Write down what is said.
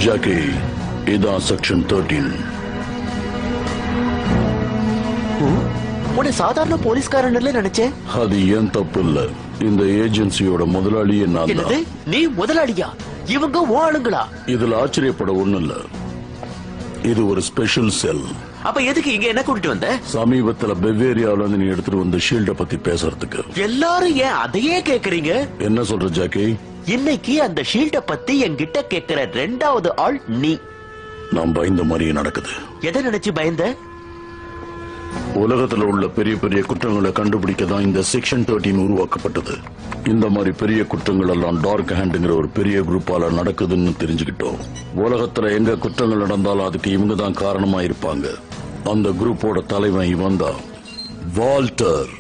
Jackie, இதான் section 13. உன்னை சாதாரண போலீஸ்காரன் நினைச்சேன். அது ஏன் தப்பு இல்ல. இந்த ஏஜென்சியோட முதலாளியே நான் என்னது? தான். நீ முதலாளியா? இவங்க ஆளுங்களா? இதுல ஆச்சரியப்பட ஒண்ணு இல்ல. இது ஒரு ஸ்பெஷல் செல். அப்ப எதுக்கு இங்க என்ன கூட்டிட்டு வந்த? சமீபத்துல பெவேரியாவில இருந்து நீ எடுத்துட்டு வந்த ஷீல்ட பத்தி பேசுறதுக்கு. எல்லாரும் ஏன் அதையே கேக்குறீங்க? என்ன சொல்ற ஜாக்கி? இன்னைக்கு அந்த ஷீல்ட பத்தி என்கிட்ட கேக்குற ரெண்டாவது ஆள் நீ. நான் பயந்த மாதிரியே நடக்குது. எதை நினைச்சு பயந்த? உலகத்துல உள்ள பெரிய பெரிய குற்றங்களை கண்டுபிடிக்க தான் இந்த செக்ஷன் 13 உருவாக்கப்பட்டது. இந்த மாதிரி பெரிய குற்றங்கள் எல்லாம் டார்க் ஹேண்ட்ங்கிற ஒரு பெரிய குரூப்பால நடக்குதுன்னு தெரிஞ்சுக்கிட்டோம். உலகத்துல எங்க குற்றங்கள் நடந்தாலும் அதுக்கு இவங்க தான் காரணமா இருப்பாங்க. அந்த குரூப்போட தலைவன் இவன் தான், வால்டர்.